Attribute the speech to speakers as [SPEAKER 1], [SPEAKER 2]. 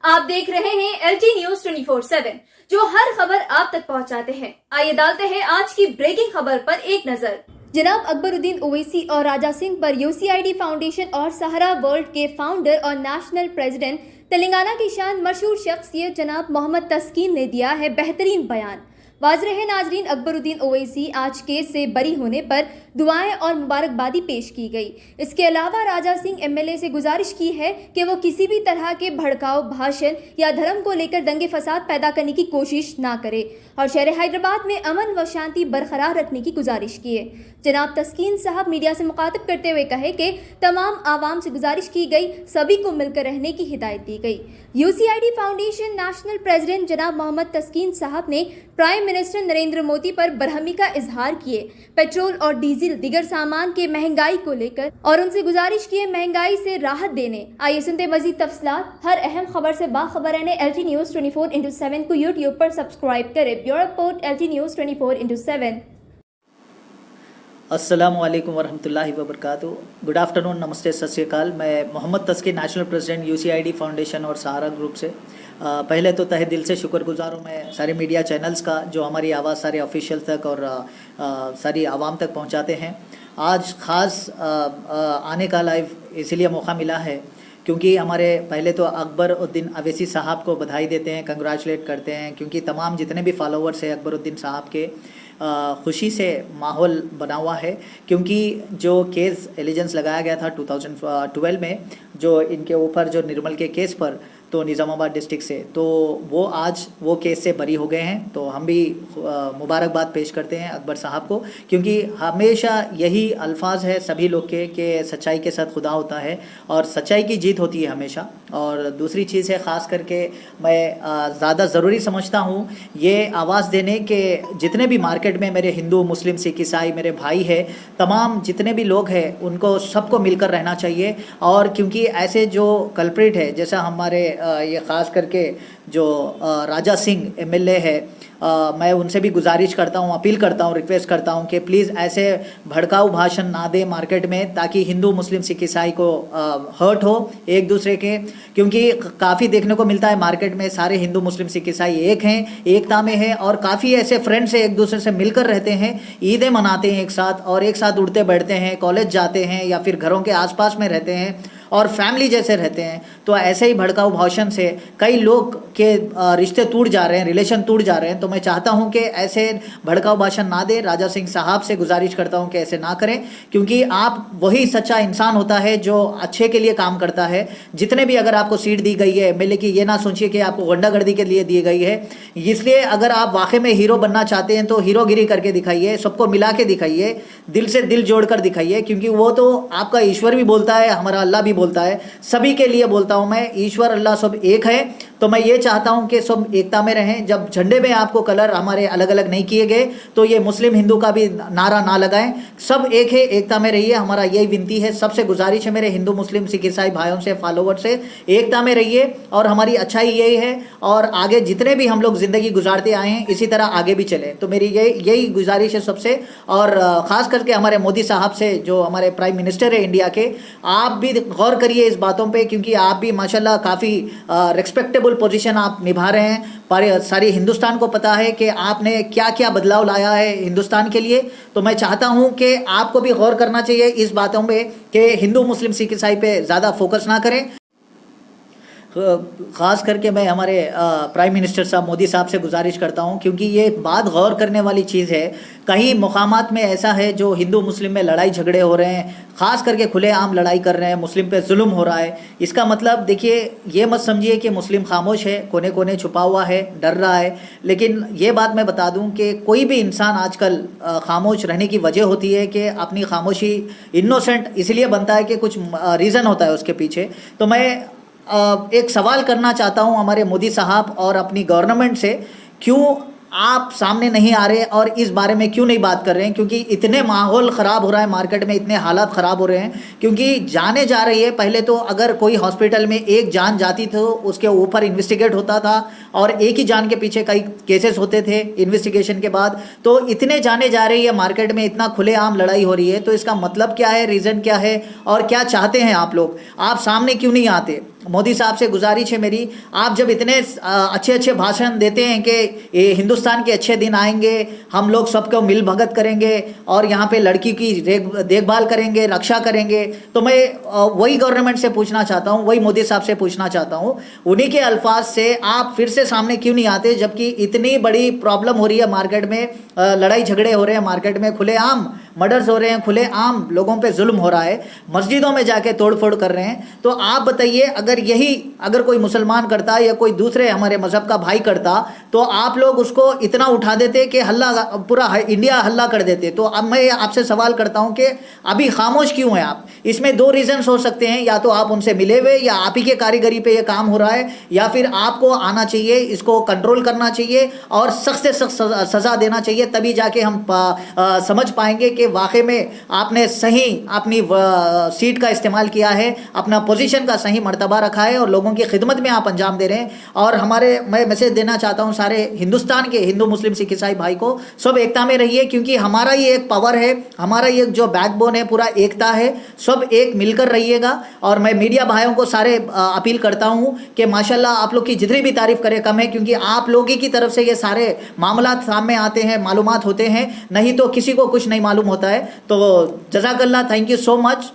[SPEAKER 1] आप देख रहे हैं LT न्यूज 24/7 जो हर खबर आप तक पहुंचाते हैं। आइए डालते हैं आज की ब्रेकिंग खबर पर एक नजर। जनाब अकबरुद्दीन ओवैसी और राजा सिंह पर UCID फाउंडेशन और सहारा वर्ल्ड के फाउंडर और नेशनल प्रेसिडेंट तेलंगाना की शान मशहूर शख्सियत जनाब मोहम्मद तस्कीन ने दिया है बेहतरीन बयान। वाज़ रहे नाजरीन, अकबरुद्दीन ओवैसी आज केस से बरी होने पर दुआएं और मुबारकबादी पेश की गई। इसके अलावा राजा सिंह MLA से गुजारिश की है कि वो किसी भी तरह के भड़काऊ भाषण या धर्म को लेकर दंगे फसाद पैदा करने की कोशिश ना करे और शहर हैदराबाद में अमन व शांति बरकरार रखने की गुजारिश की है। जनाब तस्कीन साहब मीडिया से मुखातिब करते हुए कहे कि तमाम आवाम से गुजारिश की गई, सभी को मिलकर रहने की हिदायत दी गई। UCID फाउंडेशन नेशनल प्रेसिडेंट जनाब मोहम्मद तस्कीन साहब ने प्राइम मिनिस्टर नरेंद्र मोदी पर बरहमी का इजहार किए पेट्रोल और डीजल दिगर सामान के महंगाई को लेकर और उनसे गुजारिश की महंगाई से राहत देने। आइए सुनते मजीद तफसीलात। हर अहम खबर से बाखबर रहने LT न्यूज 24/7 को यूट्यूब पर सब्सक्राइब करें। Bureau report LT news 24/7।
[SPEAKER 2] अस्सलाम वालेकुम वरहमतुल्लाहि वबरकातुहू। गुड आफ्टरनून, नमस्ते, सत श्री अकाल। मैं मोहम्मद तस्कीन, नेशनल प्रेसिडेंट UCID फाउंडेशन और सहारा ग्रुप से पहले तो तहे दिल से शुक्रगुजार हूँ मैं सारे मीडिया चैनल्स का जो हमारी आवाज़ सारे ऑफिशियल तक और सारी आवाम तक पहुँचाते हैं। आज ख़ास आने का लाइव इसीलिए मौका मिला है क्योंकि हमारे पहले तो अकबरुद्दीन ओवैसी साहब को बधाई देते हैं, कंग्रेचुलेट करते हैं, क्योंकि तमाम जितने भी फॉलोवर्स हैं अकबरुद्दीन साहब के खुशी से माहौल बना हुआ है। क्योंकि जो केस एलिजेंस लगाया गया था 2012 में जो इनके ऊपर जो निर्मल के केस पर तो निज़ामाबाद डिस्ट्रिक्ट से, तो वो आज वो केस से बरी हो गए हैं। तो हम भी मुबारकबाद पेश करते हैं अकबर साहब को, क्योंकि हमेशा यही अल्फाज है सभी लोग के कि सच्चाई के साथ खुदा होता है और सच्चाई की जीत होती है हमेशा। और दूसरी चीज़ है ख़ास करके मैं ज़्यादा ज़रूरी समझता हूँ ये आवाज़ देने के जितने भी मार्केट में मेरे हिंदू मुस्लिम सिख ईसाई मेरे भाई है, तमाम जितने भी लोग हैं उनको सबको मिलकर रहना चाहिए। और क्योंकि ऐसे जो कल्प्रिट है जैसा हमारे ये ख़ास करके जो राजा सिंह MLA है, मैं उनसे भी गुजारिश करता हूँ, अपील करता हूँ, रिक्वेस्ट करता हूँ कि प्लीज़ ऐसे भड़काऊ भाषण ना दें मार्केट में, ताकि हिंदू मुस्लिम सिख ईसाई को हर्ट हो एक दूसरे के। क्योंकि काफ़ी देखने को मिलता है मार्केट में सारे हिंदू मुस्लिम सिख ईसाई एक हैं, एकता में हैं और काफ़ी ऐसे फ्रेंड्स एक दूसरे से मिलकर रहते हैं, ईदें मनाते हैं एक साथ और एक साथ उठते बैठते हैं, कॉलेज जाते हैं या फिर घरों के आसपास में रहते हैं और फैमिली जैसे रहते हैं। तो ऐसे ही भड़काऊ भाषण से कई लोग के रिश्ते टूट जा रहे हैं, रिलेशन टूट जा रहे हैं। तो मैं चाहता हूं कि ऐसे भड़काऊ भाषण ना दें। राजा सिंह साहब से गुजारिश करता हूं कि ऐसे ना करें, क्योंकि आप वही सच्चा इंसान होता है जो अच्छे के लिए काम करता है। जितने भी अगर आपको सीट दी गई है MLA की, ये ना सोचिए कि आपको गुंडागर्दी के लिए दी गई है। इसलिए अगर आप वाकई में हीरो बनना चाहते हैं तो हीरोगिरी करके दिखाइए, सबको मिला के दिखाइए, दिल से दिल जोड़ कर दिखाइए, क्योंकि वो तो आपका ईश्वर भी बोलता है, हमारा अल्लाह भी बोलता है। सभी के लिए बोलता हूं मैं, ईश्वर अल्लाह सब एक है। तो मैं ये चाहता हूं कि सब एकता में रहें। जब झंडे में आपको कलर हमारे अलग अलग नहीं किए गए तो ये मुस्लिम हिंदू का भी नारा ना लगाएं, सब एक है, एकता में रहिए। हमारा यही विनती है, सबसे गुजारिश है मेरे हिंदू मुस्लिम सिख ईसाई भाइयों से, फॉलोवर से, एकता में रहिए और हमारी अच्छाई यही है। और आगे जितने भी हम लोग ज़िंदगी गुजारते आए हैं इसी तरह आगे भी चलें। तो मेरी यही गुजारिश है सबसे। और ख़ास करके हमारे मोदी साहब से जो हमारे प्राइम मिनिस्टर है इंडिया के, आप भी गौर करिए इस बातों पे, क्योंकि आप भी माशाल्लाह काफ़ी रिस्पेक्टेबल पोजीशन आप निभा रहे हैं। पर सारी हिंदुस्तान को पता है कि आपने क्या क्या बदलाव लाया है हिंदुस्तान के लिए। तो मैं चाहता हूं कि आपको भी गौर करना चाहिए इस बातों पे कि हिंदू मुस्लिम सिख ईसाई पे ज़्यादा फोकस ना करें। ख़ास करके मैं हमारे प्राइम मिनिस्टर साहब मोदी साहब से गुजारिश करता हूं, क्योंकि ये बात गौर करने वाली चीज़ है। कई मुकामात में ऐसा है जो हिंदू मुस्लिम में लड़ाई झगड़े हो रहे हैं, ख़ास करके खुलेआम लड़ाई कर रहे हैं, मुस्लिम पे जुल्म हो रहा है। इसका मतलब देखिए, ये मत समझिए कि मुस्लिम खामोश है, कोने कोने छुपा हुआ है, डर रहा है। लेकिन ये बात मैं बता दूं कि कोई भी इंसान आजकल खामोश रहने की वजह होती है कि अपनी खामोशी इनोसेंट इसलिए बनता है कि कुछ रीज़न होता है उसके पीछे। तो मैं एक सवाल करना चाहता हूं हमारे मोदी साहब और अपनी गवर्नमेंट से, क्यों आप सामने नहीं आ रहे और इस बारे में क्यों नहीं बात कर रहे हैं? क्योंकि इतने माहौल ख़राब हो रहा है मार्केट में, इतने हालात ख़राब हो रहे हैं, क्योंकि जाने जा रही है। पहले तो अगर कोई हॉस्पिटल में एक जान जाती तो उसके ऊपर इन्वेस्टिगेट होता था और एक ही जान के पीछे कई केसेस होते थे इन्वेस्टिगेशन के बाद। तो इतने जाने जा रही है मार्केट में, इतना खुलेआम लड़ाई हो रही है। तो इसका मतलब क्या है, रीज़न क्या है और क्या चाहते हैं आप लोग? आप सामने क्यों नहीं आते? मोदी साहब से गुजारिश है मेरी, आप जब इतने अच्छे अच्छे भाषण देते हैं कि ये हिंदुस्तान के अच्छे दिन आएंगे, हम लोग सबको मिल भगत करेंगे और यहाँ पे लड़की की देखभाल करेंगे, रक्षा करेंगे, तो मैं वही गवर्नमेंट से पूछना चाहता हूँ, वही मोदी साहब से पूछना चाहता हूँ, उन्हीं के अल्फाज से आप फिर से सामने क्यों नहीं आते, जबकि इतनी बड़ी प्रॉब्लम हो रही है मार्केट में, लड़ाई झगड़े हो रहे हैं मार्केट में, खुलेआम मर्डर्स हो रहे हैं, खुलेआम लोगों पे जुल्म हो रहा है, मस्जिदों में जाके तोड़फोड़ कर रहे हैं। तो आप बताइए, अगर कोई मुसलमान करता या कोई दूसरे हमारे मजहब का भाई करता तो आप लोग उसको इतना उठा देते कि हल्ला, पूरा इंडिया हल्ला कर देते। तो अब मैं आपसे सवाल करता हूं कि अभी खामोश क्यों हैं आप? इसमें दो रीजंस हो सकते हैं, या तो आप उनसे मिले हुए, या आप ही के कारीगरी पे ये काम हो रहा है, या फिर आपको आना चाहिए, इसको कंट्रोल करना चाहिए और सख्त से सख्त सजा देना चाहिए, तभी जाके हम समझ पाएंगे कि वाकई में आपने सही अपनी सीट का इस्तेमाल किया है, अपना पोजीशन का सही मर्तबा रखा है और लोगों की खिदमत में आप अंजाम दे रहे हैं। और मैं मैसेज देना चाहता हूं सारे हिंदुस्तान के हिंदू मुस्लिम सिख ईसाई भाई को, सब एकता में रहिए, क्योंकि हमारा ये एक पावर है, हमारा ये जो बैकबोन है पूरा एकता है, सब एक मिलकर रहिएगा। और मैं मीडिया भाइयों को सारे अपील करता हूं कि माशाल्लाह आप लोग की जितनी भी तारीफ करें कम है, क्योंकि आप लोगों की तरफ से ये सारे मामला सामने आते हैं, मालूमात होते हैं, नहीं तो किसी को कुछ नहीं मालूम होता है। तो जज़ाकल्लाह, थैंक यू सो मच।